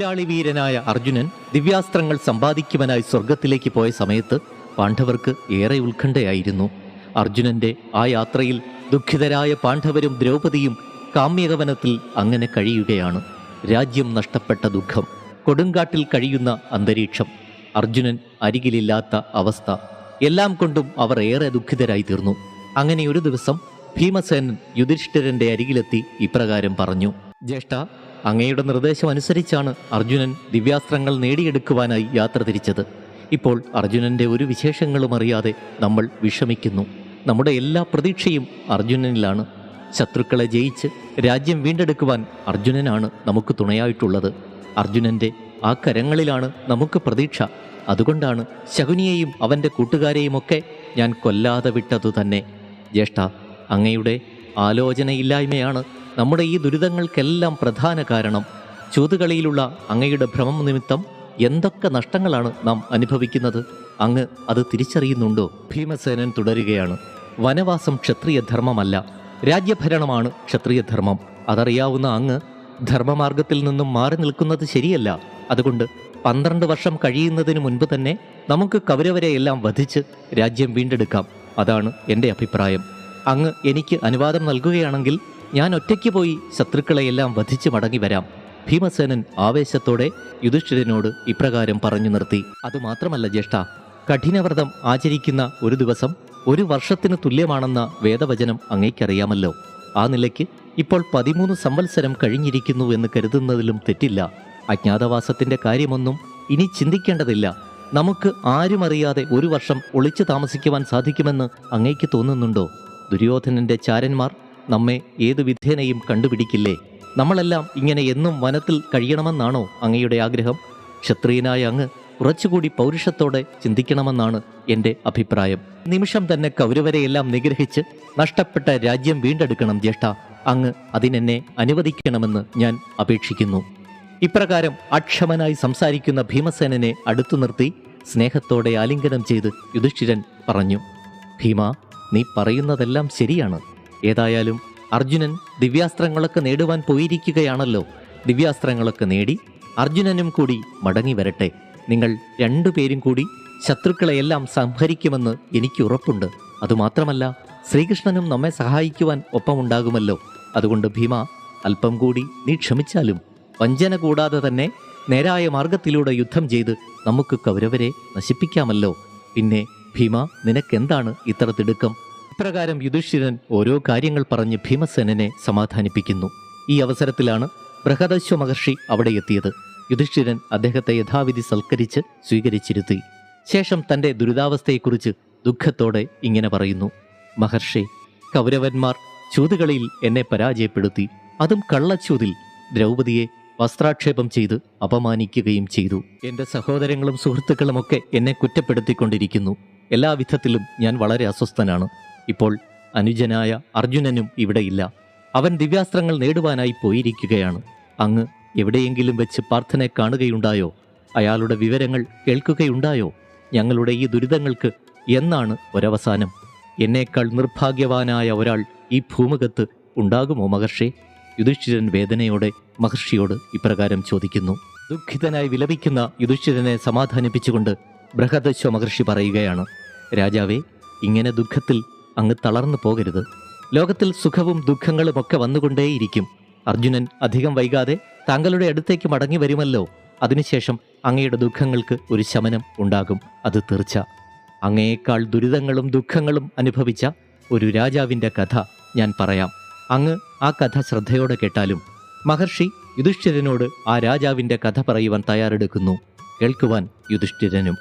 പോരാളി വീരനായ അർജുനൻ ദിവ്യാസ്ത്രങ്ങൾ സമ്പാദിക്കുവാനായി സ്വർഗത്തിലേക്ക് പോയ സമയത്ത് പാണ്ഡവർക്ക് ഏറെ ഉത്കണ്ഠയായിരുന്നു. അർജുനന്റെ ആ യാത്രയിൽ ദുഃഖിതരായ പാണ്ഡവരും ദ്രൗപദിയും കാമ്യകവനത്തിൽ അങ്ങനെ കഴിയുകയാണ്. രാജ്യം നഷ്ടപ്പെട്ട ദുഃഖം, കൊടുങ്കാട്ടിൽ കഴിയുന്ന അന്തരീക്ഷം, അർജുനൻ അരികിലില്ലാത്ത അവസ്ഥ, എല്ലാം കൊണ്ടും അവർ ഏറെ ദുഃഖിതരായി തീർന്നു. അങ്ങനെ ഒരു ദിവസം ഭീമസേനൻ യുധിഷ്ഠിരന്റെ അരികിലെത്തി ഇപ്രകാരം പറഞ്ഞു: ജ്യേഷ്ഠ, അങ്ങയുടെ നിർദ്ദേശം അനുസരിച്ചാണ് അർജുനൻ ദിവ്യാസ്ത്രങ്ങൾ നേടിയെടുക്കുവാനായി യാത്ര തിരിച്ചത്. ഇപ്പോൾ അർജുനന്റെ ഒരു വിശേഷങ്ങളും അറിയാതെ നമ്മൾ വിഷമിക്കുന്നു. നമ്മുടെ എല്ലാ പ്രതീക്ഷയും അർജുനനിലാണ്. ശത്രുക്കളെ ജയിച്ച് രാജ്യം വീണ്ടെടുക്കുവാൻ അർജുനനാണ് നമുക്ക് തുണയായിട്ടുള്ളത്. അർജുനന്റെ ആ കരങ്ങളിലാണ് നമുക്ക് പ്രതീക്ഷ. അതുകൊണ്ടാണ് ശകുനിയെയും അവൻ്റെ കൂട്ടുകാരെയുമൊക്കെ ഞാൻ കൊല്ലാതെ വിട്ടതു തന്നെ. ജ്യേഷ്ഠ, അങ്ങയുടെ ആലോചനയില്ലായ്മയാണ് നമ്മുടെ ഈ ദുരിതങ്ങൾക്കെല്ലാം പ്രധാന കാരണം. ചൂതുകളിയിലുള്ള അങ്ങയുടെ ഭ്രമം നിമിത്തം എന്തൊക്കെ നഷ്ടങ്ങളാണ് നാം അനുഭവിക്കുന്നത്. അങ്ങ് അത് തിരിച്ചറിയുന്നുണ്ടോ? ഭീമസേനൻ തുടരുകയാണ്: വനവാസം ക്ഷത്രിയധർമ്മമല്ല, രാജ്യഭരണമാണ് ക്ഷത്രിയധർമ്മം. അതറിയാവുന്ന അങ്ങ് ധർമ്മമാർഗത്തിൽ നിന്നും മാറി നിൽക്കുന്നത് ശരിയല്ല. അതുകൊണ്ട് 12 വർഷം കഴിയുന്നതിന് മുൻപ് തന്നെ നമുക്ക് കൗരവരെയെല്ലാം വധിച്ച് രാജ്യം വീണ്ടെടുക്കാം. അതാണ് എൻ്റെ അഭിപ്രായം. അങ്ങ് എനിക്ക് അനുവാദം നൽകുകയാണെങ്കിൽ ഞാൻ ഒറ്റയ്ക്ക് പോയി ശത്രുക്കളെയെല്ലാം വധിച്ച് മടങ്ങി വരാം. ഭീമസേനൻ ആവേശത്തോടെ യുധിഷ്ഠിരനോട് ഇപ്രകാരം പറഞ്ഞു നിർത്തി. അതുമാത്രമല്ല ജ്യേഷ്ഠ, കഠിനവ്രതം ആചരിക്കുന്ന ഒരു ദിവസം 1 വർഷത്തിന് തുല്യമാണെന്ന വേദവചനം അങ്ങേക്കറിയാമല്ലോ. ആ നിലയ്ക്ക് ഇപ്പോൾ 13 സംവത്സരം കഴിഞ്ഞിരിക്കുന്നു എന്ന് കരുതുന്നതിലും തെറ്റില്ല. അജ്ഞാതവാസത്തിന്റെ കാര്യമൊന്നും ഇനി ചിന്തിക്കേണ്ടതില്ല. നമുക്ക് ആരും അറിയാതെ 1 വർഷം ഒളിച്ചു താമസിക്കുവാൻ സാധിക്കുമെന്ന് അങ്ങേക്ക് തോന്നുന്നുണ്ടോ? ദുര്യോധനന്റെ ചാരന്മാർ നമ്മെ ഏതു വിധേനയും കണ്ടുപിടിക്കില്ലേ? നമ്മളെല്ലാം ഇങ്ങനെ എന്നും വനത്തിൽ കഴിയണമെന്നാണോ അങ്ങയുടെ ആഗ്രഹം? ക്ഷത്രിയനായ അങ്ങ് കുറച്ചുകൂടി പൗരുഷത്തോടെ ചിന്തിക്കണമെന്നാണ് എൻ്റെ അഭിപ്രായം. നിമിഷം തന്നെ കൗരവരെയെല്ലാം നിഗ്രഹിച്ച് നഷ്ടപ്പെട്ട രാജ്യം വീണ്ടെടുക്കണം ജ്യേഷ്ഠ. അങ്ങ് അതിനെന്നെ അനുവദിക്കണമെന്ന് ഞാൻ അപേക്ഷിക്കുന്നു. ഇപ്രകാരം അക്ഷമനായി സംസാരിക്കുന്ന ഭീമസേനനെ അടുത്തു നിർത്തി സ്നേഹത്തോടെ ആലിംഗനം ചെയ്ത് യുധിഷ്ഠിരൻ പറഞ്ഞു: ഭീമ, നീ പറയുന്നതെല്ലാം ശരിയാണ്. ഏതായാലും അർജുനൻ ദിവ്യാസ്ത്രങ്ങളൊക്കെ നേടുവാൻ പോയിരിക്കുകയാണല്ലോ. ദിവ്യാസ്ത്രങ്ങളൊക്കെ നേടി അർജുനനും കൂടി മടങ്ങി വരട്ടെ. നിങ്ങൾ 2 പേരും കൂടി ശത്രുക്കളെയെല്ലാം സംഹരിക്കുമെന്ന് എനിക്ക് ഉറപ്പുണ്ട്. അതുമാത്രമല്ല, ശ്രീകൃഷ്ണനും നമ്മെ സഹായിക്കുവാൻ ഒപ്പമുണ്ടാകുമല്ലോ. അതുകൊണ്ട് ഭീമ, അല്പം കൂടി നീ ക്ഷമിച്ചാലും വഞ്ചന കൂടാതെ തന്നെ നേരായ മാർഗത്തിലൂടെ യുദ്ധം ചെയ്ത് നമുക്ക് കൗരവരെ നശിപ്പിക്കാമല്ലോ. പിന്നെ ഭീമ, നിനക്കെന്താണ് ഇത്ര തിടുക്കം? ഇപ്രകാരം യുധിഷ്ഠിരൻ ഓരോ കാര്യങ്ങൾ പറഞ്ഞ് ഭീമസേനനെ സമാധാനിപ്പിക്കുന്നു. ഈ അവസരത്തിലാണ് ബൃഹദശ്വ മഹർഷി അവിടെ എത്തിയത്. യുധിഷ്ഠിരൻ അദ്ദേഹത്തെ യഥാവിധി സൽക്കരിച്ച് സ്വീകരിച്ചിരുത്തി. ശേഷം തൻ്റെ ദുരിതാവസ്ഥയെക്കുറിച്ച് ദുഃഖത്തോടെ ഇങ്ങനെ പറയുന്നു: മഹർഷി, കൗരവന്മാർ ചൂതുകളിയിൽ എന്നെ പരാജയപ്പെടുത്തി. അതും കള്ളച്ചൂതിൽ. ദ്രൗപദിയെ വസ്ത്രാക്ഷേപം ചെയ്ത് അപമാനിക്കുകയും ചെയ്തു. എൻ്റെ സഹോദരങ്ങളും സുഹൃത്തുക്കളുമൊക്കെ എന്നെ കുറ്റപ്പെടുത്തിക്കൊണ്ടിരിക്കുന്നു. എല്ലാവിധത്തിലും ഞാൻ വളരെ അസ്വസ്ഥനാണ്. ഇപ്പോൾ അനുജനായ അർജുനനും ഇവിടെയില്ല. അവൻ ദിവ്യാസ്ത്രങ്ങൾ നേടുവാനായി പോയിരിക്കുകയാണ്. അങ്ങ് എവിടെയെങ്കിലും വെച്ച് പാർത്ഥനെ കാണുകയുണ്ടായോ? അയാളുടെ വിവരങ്ങൾ കേൾക്കുകയുണ്ടായോ? ഞങ്ങളുടെ ഈ ദുരിതങ്ങൾക്ക് എന്നാണ് ഒരവസാനം? എന്നേക്കാൾ നിർഭാഗ്യവാനായ ഒരാൾ ഈ ഭൂമുഖത്ത് ഉണ്ടാകുമോ മഹർഷി? യുധിഷ്ഠിരൻ വേദനയോടെ മഹർഷിയോട് ഇപ്രകാരം ചോദിക്കുന്നു. ദുഃഖിതനായി വിലപിക്കുന്ന യുധിഷ്ഠിരനെ സമാധാനിപ്പിച്ചുകൊണ്ട് ബൃഹദശ്വ മഹർഷി പറയുകയാണ്: രാജാവേ, ഇങ്ങനെ ദുഃഖത്തിൽ അങ്ങ് തളർന്നു പോകരുത്. ലോകത്തിൽ സുഖവും ദുഃഖങ്ങളും ഒക്കെ വന്നുകൊണ്ടേയിരിക്കും. അർജുനൻ അധികം വൈകാതെ താങ്കളുടെ അടുത്തേക്ക് മടങ്ങി വരുമല്ലോ. അതിനുശേഷം അങ്ങയുടെ ദുഃഖങ്ങൾക്ക് ഒരു ശമനം ഉണ്ടാകും, അത് തീർച്ച. അങ്ങയേക്കാൾ ദുരിതങ്ങളും ദുഃഖങ്ങളും അനുഭവിച്ച ഒരു രാജാവിൻ്റെ കഥ ഞാൻ പറയാം. അങ്ങ് ആ കഥ ശ്രദ്ധയോടെ കേട്ടാലും. മഹർഷി യുധിഷ്ഠിരനോട് ആ രാജാവിൻ്റെ കഥ പറയുവാൻ തയ്യാറെടുക്കുന്നു. കേൾക്കുവാൻ യുധിഷ്ഠിരനും.